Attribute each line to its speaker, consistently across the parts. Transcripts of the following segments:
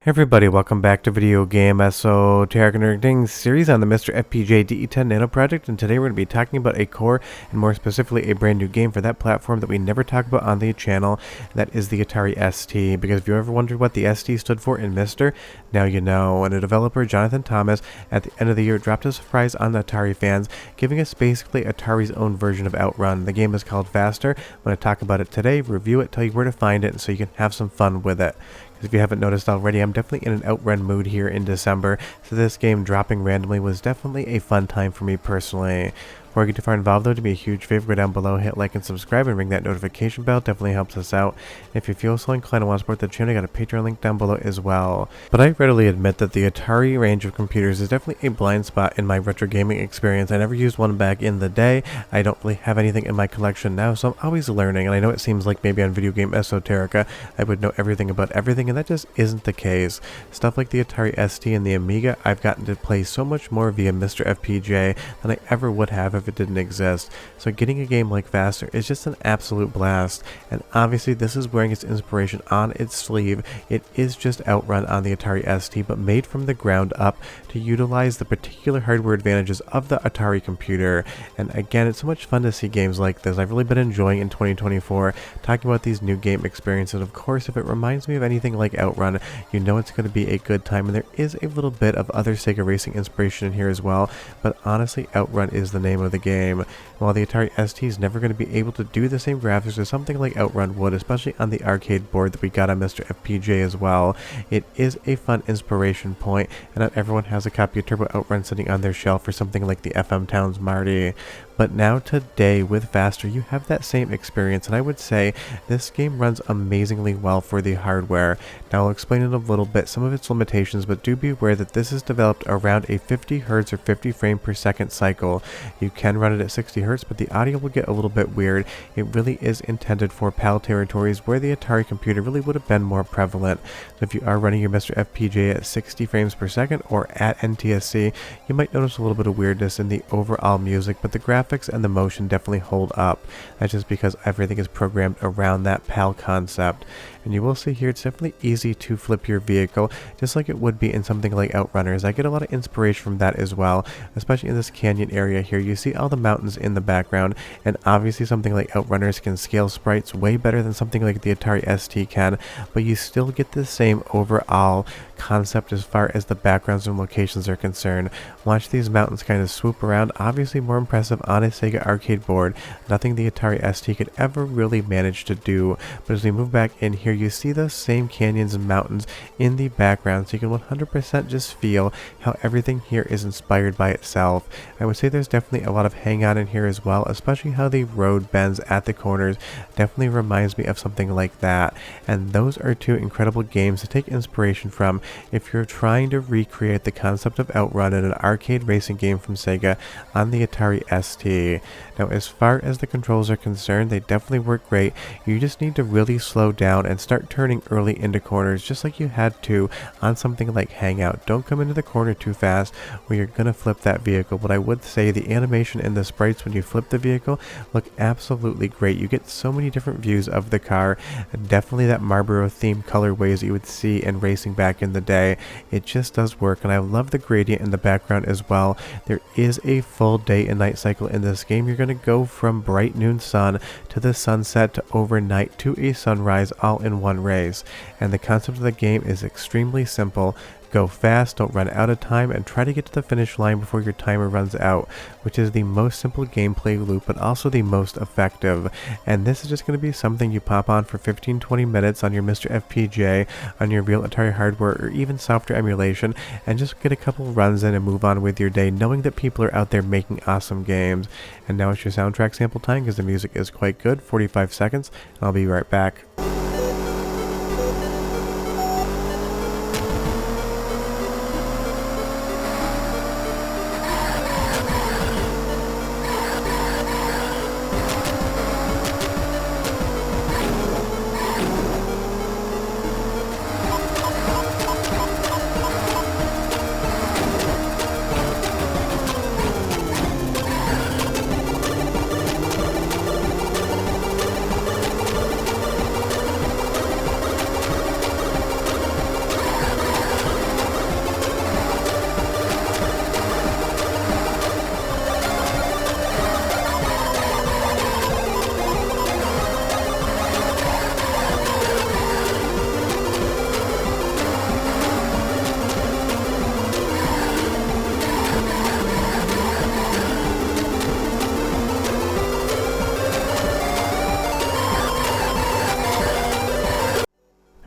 Speaker 1: Hey everybody, welcome back to Video Game Esoteric Nerding series on the MiSTer FPGA DE10 Nano project, and today we're going to be talking about a core, and more specifically a brand new game for that platform that we never talk about on the channel, and that is the Atari ST, because if you ever wondered what the ST stood for in MiSTer, now you know. And the developer Jonathan Thomas at the end of the year dropped a surprise on the Atari fans, giving us basically Atari's own version of OutRun. The game is called Faster. I'm going to talk about it today, review it, tell you where to find it, so you can have some fun with it. If you haven't noticed already, I'm definitely in an OutRun mood here in December, so this game dropping randomly was definitely a fun time for me personally. Before I get too far involved though, do me a huge favor, go down below, hit like and subscribe, and ring that notification bell, definitely helps us out. And if you feel so inclined to want to support the channel, I got a Patreon link down below as well. But I readily admit that the Atari range of computers is definitely a blind spot in my retro gaming experience. I never used one back in the day, I don't really have anything in my collection now, so I'm always learning, and I know it seems like maybe on Video Game Esoterica I would know everything about everything, and that just isn't the case. Stuff like the Atari ST and the Amiga, I've gotten to play so much more via MiSTer FPGA than I ever would have if it didn't exist. So getting a game like Faster is just an absolute blast, and obviously this is wearing its inspiration on its sleeve. It is just OutRun on the Atari ST, but made from the ground up to utilize the particular hardware advantages of the Atari computer. And again, it's so much fun to see games like this. I've really been enjoying in 2024 talking about these new game experiences. Of course, if it reminds me of anything like OutRun, you know it's going to be a good time, and there is a little bit of other Sega racing inspiration in here as well, but honestly OutRun is the name of the game. While the Atari ST is never going to be able to do the same graphics as something like OutRun would, especially on the arcade board that we got on MiSTer FPGA as well, it is a fun inspiration point, and not everyone has a copy of Turbo OutRun sitting on their shelf for something like the FM Towns Marty. But now today with Faster, you have that same experience, and I would say this game runs amazingly well for the hardware. Now I'll explain in a little bit some of its limitations, but do be aware that this is developed around a 50 Hz or 50 frame per second cycle. You can run it at 60 Hz, but the audio will get a little bit weird. It really is intended for PAL territories where the Atari computer really would have been more prevalent. So if you are running your MiSTer FPGA at 60 frames per second or at NTSC, you might notice a little bit of weirdness in the overall music, but the graphics and the motion definitely hold up. That's just because everything is programmed around that PAL concept. And you will see here it's definitely easy to flip your vehicle, just like it would be in something like Outrunners. I get a lot of inspiration from that as well, especially in this canyon area here. You see all the mountains in the background, and obviously something like Outrunners can scale sprites way better than something like the Atari ST can, but you still get the same overall concept as far as the backgrounds and locations are concerned. Watch these mountains kind of swoop around, obviously more impressive on a Sega arcade board, nothing the Atari ST could ever really manage to do. But as we move back in here, you see those same canyons and mountains in the background, so you can 100% just feel how everything here is inspired by itself. I would say there's definitely a lot of hang on in here as well, especially how the road bends at the corners definitely reminds me of something like that. And those are two incredible games to take inspiration from if you're trying to recreate the concept of OutRun in an arcade racing game from Sega on the Atari ST. Now as far as the controls are concerned, they definitely work great. You just need to really slow down and start turning early into corners, just like you had to on something like Hangout. Don't come into the corner too fast or you're gonna flip that vehicle. But I would say the animation and the sprites when you flip the vehicle look absolutely great. You get so many different views of the car, and definitely that Marlboro themed colorways that you would see in racing back in the day. It just does work, and I love the gradient in the background as well. There is a full day and night cycle in this game. You're gonna go from bright noon sun to the sunset to overnight to a sunrise all in one race, and the concept of the game is extremely simple. Go fast, don't run out of time, and try to get to the finish line before your timer runs out, which is the most simple gameplay loop but also the most effective. And this is just going to be something you pop on for 15-20 minutes on your MiSTer FPGA, on your real Atari hardware, or even software emulation, and just get a couple runs in and move on with your day, knowing that people are out there making awesome games. And now it's your soundtrack sample time, because the music is quite good. 45 seconds, and I'll be right back.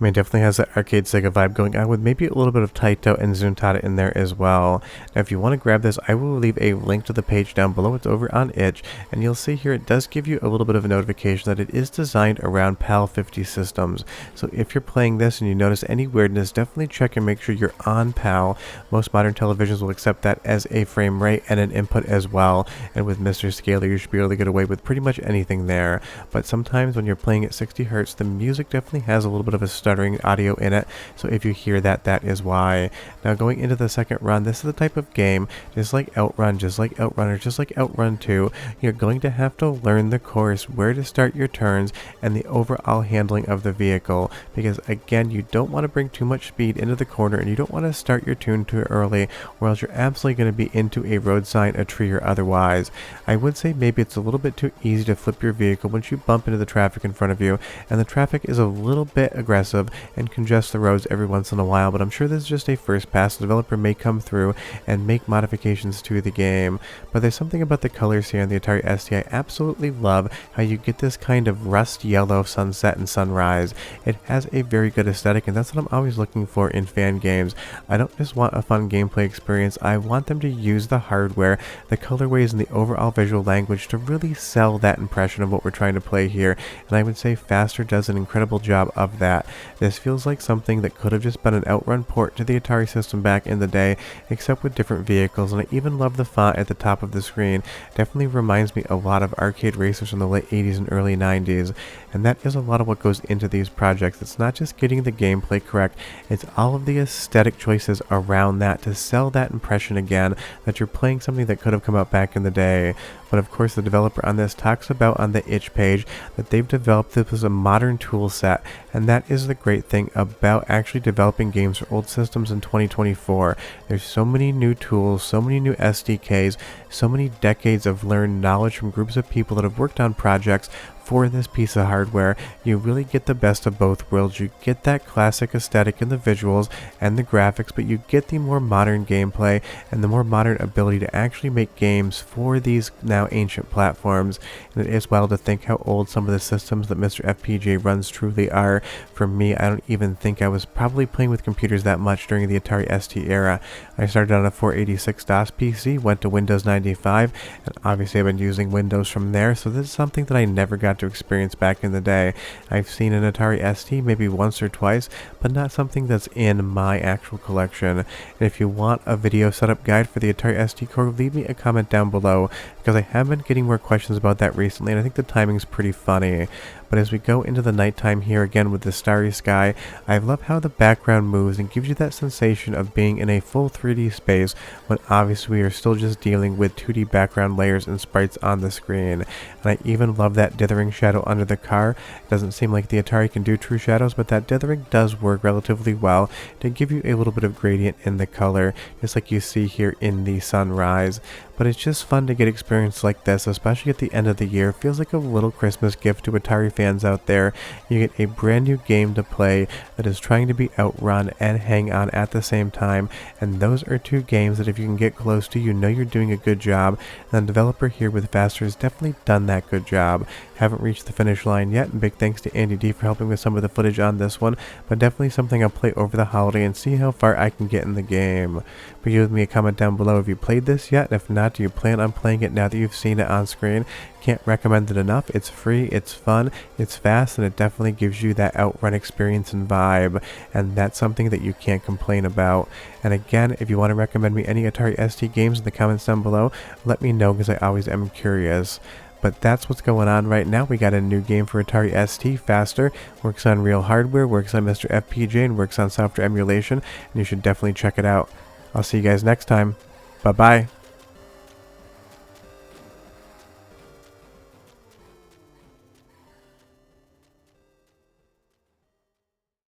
Speaker 1: I mean, it definitely has that arcade Sega vibe going on with maybe a little bit of Taito and Zuntata in there as well. Now, if you want to grab this, I will leave a link to the page down below. It's over on itch, and you'll see here it does give you a little bit of a notification that it is designed around PAL 50 systems. So if you're playing this and you notice any weirdness, definitely check and make sure you're on PAL. Most modern televisions will accept that as a frame rate and an input as well, and with MiSTer Scaler you should be able to get away with pretty much anything there. But sometimes when you're playing at 60 Hz, the music definitely has a little bit of a stuttering audio in it, so if you hear that, that is why. Now going into the second run, this is the type of game, just like OutRun, just like OutRunner, just like OutRun 2, you're going to have to learn the course, where to start your turns, and the overall handling of the vehicle, because again, you don't want to bring too much speed into the corner, and you don't want to start your tune too early, or else you're absolutely going to be into a road sign, a tree, or otherwise. I would say maybe it's a little bit too easy to flip your vehicle once you bump into the traffic in front of you, and the traffic is a little bit aggressive and congest the roads every once in a while, but I'm sure this is just a first pass. The developer may come through and make modifications to the game. But there's something about the colors here on the Atari ST I absolutely love, how you get this kind of rust yellow sunset and sunrise. It has a very good aesthetic, and that's what I'm always looking for in fan games. I don't just want a fun gameplay experience, I want them to use the hardware, the colorways, and the overall visual language to really sell that impression of what we're trying to play here, and I would say Faster does an incredible job of that. This feels like something that could have just been an OutRun port to the Atari system back in the day, except with different vehicles, and I even love the font at the top of the screen. Definitely reminds me a lot of arcade racers from the late 80s and early 90s, and that is a lot of what goes into these projects. It's not just getting the gameplay correct, it's all of the aesthetic choices around that to sell that impression again, that you're playing something that could have come out back in the day. But of course the developer on this talks about on the itch page that they've developed this as a modern tool set, and that is the great thing about actually developing games for old systems in 2024. There's so many new tools, so many new SDKs, so many decades of learned knowledge from groups of people that have worked on projects for this piece of hardware. You really get the best of both worlds. You get that classic aesthetic in the visuals and the graphics, but you get the more modern gameplay and the more modern ability to actually make games for these now ancient platforms. And it is wild to think how old some of the systems that MiSTer FPGA runs truly are. For me, I don't even think I was probably playing with computers that much during the Atari ST era. I started on a 486 DOS PC, went to Windows 95, and obviously I've been using Windows from there, so this is something that I never got to experience back in the day. I've seen an Atari ST maybe once or twice, but not something that's in my actual collection. And if you want a video setup guide for the Atari ST core, leave me a comment down below, because I have been getting more questions about that recently, and I think the timing's pretty funny. But as we go into the nighttime here again with the starry sky, I love how the background moves and gives you that sensation of being in a full 3D space, when obviously we are still just dealing with 2D background layers and sprites on the screen. And I even love that dithering shadow under the car. It doesn't seem like the Atari can do true shadows, but that dithering does work relatively well to give you a little bit of gradient in the color, just like you see here in the sunrise. But it's just fun to get experience like this, especially at the end of the year. It feels like a little Christmas gift to Atari fans out there. You get a brand new game to play that is trying to be OutRun and hang on at the same time, and those are two games that if you can get close to, you know you're doing a good job. And the developer here with Faster has definitely done that good job. Haven't reached the finish line yet, and big thanks to Andy D for helping with some of the footage on this one, but definitely something I'll play over the holiday and see how far I can get in the game. But give me a comment down below if you played this yet, and if not, do you plan on playing it now that you've seen it on screen? Can't recommend it enough. It's free, it's fun, it's fast, and it definitely gives you that OutRun experience and vibe, and that's something that you can't complain about. And again, if you want to recommend me any Atari ST games in the comments down below, let me know, because I always am curious. But that's what's going on right now. We got a new game for Atari ST, Faster. Works on real hardware, works on MiSTer FPGA, and works on software emulation, and you should definitely check it out. I'll see you guys next time. Bye-bye.